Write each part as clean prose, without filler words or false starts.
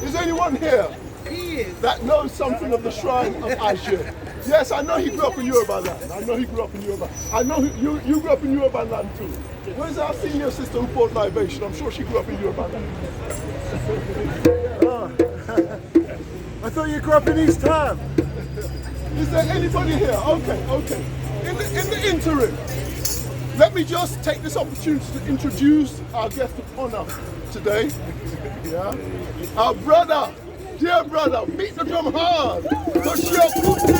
Is anyone here that knows something of the shrine of Aje? Yes, I know he grew up in Yoruba land. I know he grew up in Yoruba. I know you grew up in Yoruba land too. Where's our senior sister who poured libation? I'm sure she grew up in Yoruba land. Oh. I thought you grew up in East Ham. Is there anybody here? Okay. In the interim, let me just take this opportunity to introduce our guest of honor today. Yeah, our brother, dear brother, beat the drum hard. Seun Kuti.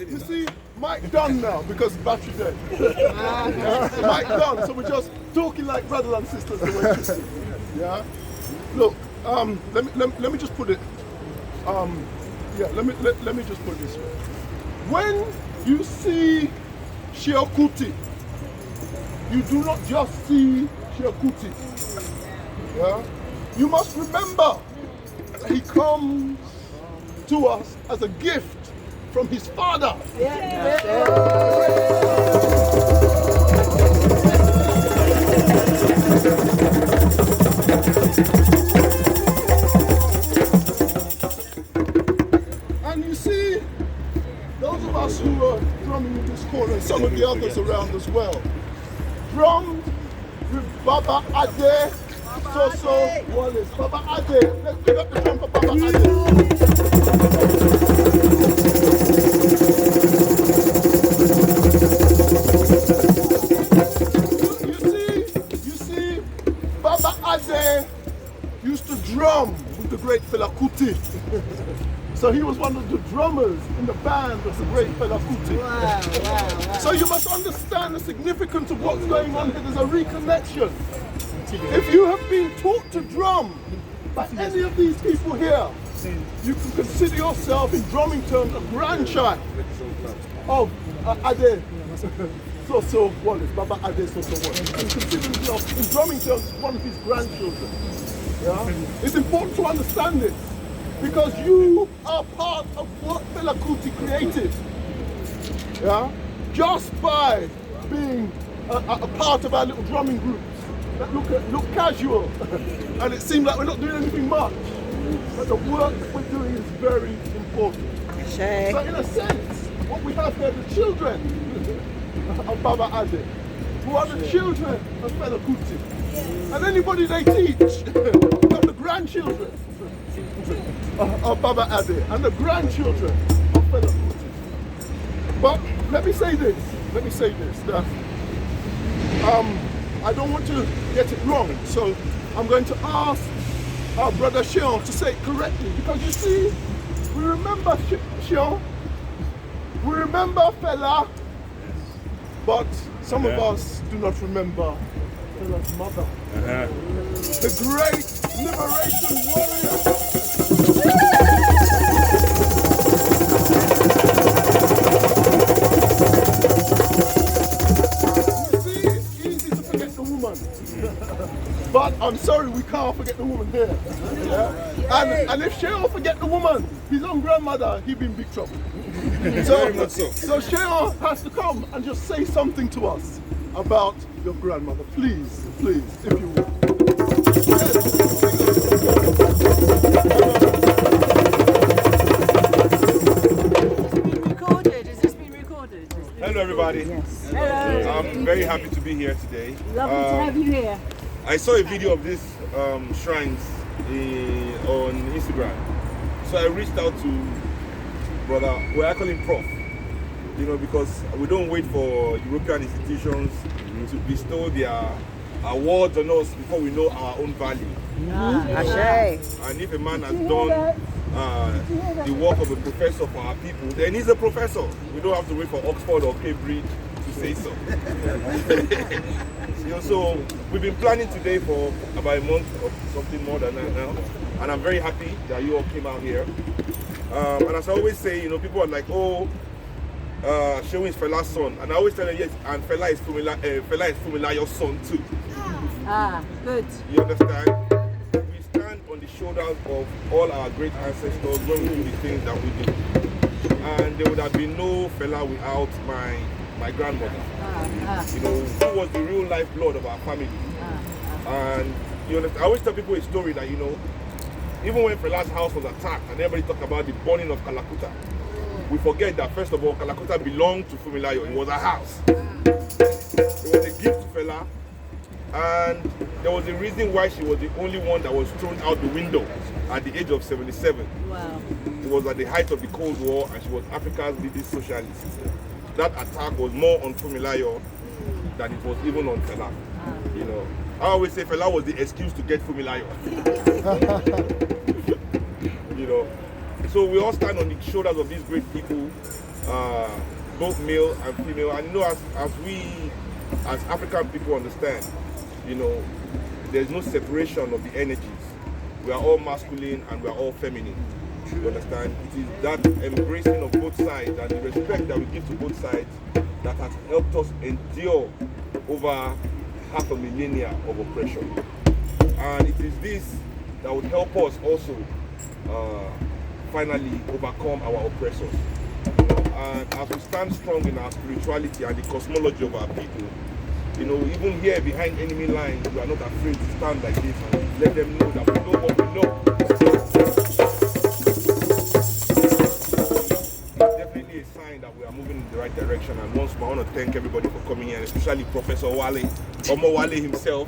You see, Mike done now because battery dead. Mike done, so we're just talking like brothers and sisters the way you see. Yeah. Look, let me just put it. Let me just put it this way. When you see Seun Kuti, you do not just see Seun Kuti. Yeah. You must remember that he comes to us as a gift from his father. And you see, those of us who are drumming in this corner, and some of the others around as well, drummed with Baba Ade, Soso Wallace. Baba Ade, let's pick up the drum for Baba Ade. You see, Baba Ade used to drum with the great fella Kuti. So he was one of the drummers in the band of the great fella Kuti. Wow. So you must understand the significance of what's going on here. There's a reconnection. If you have been taught to drum by any of these people here, you can consider yourself in drumming terms a grandchild of Ade Soso Wallace, Baba Ade Soso Wallace. And consider yourself in drumming terms one of his grandchildren. Yeah? It's important to understand this because you are part of what Fela Kuti created. Yeah? Just by being a part of our little drumming groups that look casual and it seems like we're not doing anything much. But the work that we're doing is very important. So in a sense, what we have here are the children of Baba Ade, who are the children of Fela Kuti. And anybody they teach, are the grandchildren of Baba Ade and the grandchildren of Fela Kuti. But let me say this, that I don't want to get it wrong, so I'm going to ask our brother Seun to say it correctly, because you see, we remember Seun, we remember Fela, but some of us do not remember Fela's mother, the great liberation warrior. You see, it's easy to forget the woman. But I'm sorry, we can't forget the woman here. Yeah? And if Seun forget the woman, his own grandmother, he'd be in big trouble. So Seun has to come and just say something to us about your grandmother. Please, if you will. Has this been recorded? Hello everybody. Yes. Hello. I'm very happy to be here today. Lovely to have you here. I saw a video of this shrines on Instagram. So I reached out to brother, well I call him Prof. You know, because we don't wait for European institutions to bestow their awards on us before we know our own value. And if a man has done the work of a professor for our people, then he's a professor. We don't have to wait for Oxford or Cambridge to say so. You know, so we've been planning today for about a month or something more than that now, and I'm very happy that you all came out here. And as I always say, you know, people are like, oh, Seun is Fela's son, and I always tell them yes, and Fela is Fumilayo's son too. Ah, good. You understand? We stand on the shoulders of all our great ancestors when we do the things that we do. And there would have been no Fela without my grandmother. You know, who was the real lifeblood of our family. And you know, I always tell people a story that, you know, even when Fela's house was attacked and everybody talked about the burning of Kalakuta, we forget that first of all, Kalakuta belonged to Fumilayo. It was a house. It was a gift to Fela. And there was a reason why she was the only one that was thrown out the window at the age of 77. Wow. It was at the height of the Cold War and she was Africa's leading socialist. That attack was more on Fumilayo than it was even on Fela. You know, I always say Fela was the excuse to get Fumilayo. You know, so we all stand on the shoulders of these great people, both male and female. And you know, as we, as African people understand, you know, there's no separation of the energies. We are all masculine and we are all feminine. You understand? It is that embracing of both sides and the respect that we give to both sides that has helped us endure over half a millennia of oppression. And it is this that would help us also finally overcome our oppressors. You know, and as we stand strong in our spirituality and the cosmology of our people, you know, even here behind enemy lines, we are not afraid to stand like this and let them know that we know what we know. It's definitely a sign that we are moving in the right direction. And once more, I want to thank everybody for coming here, especially Professor Wale, Omo Wale himself.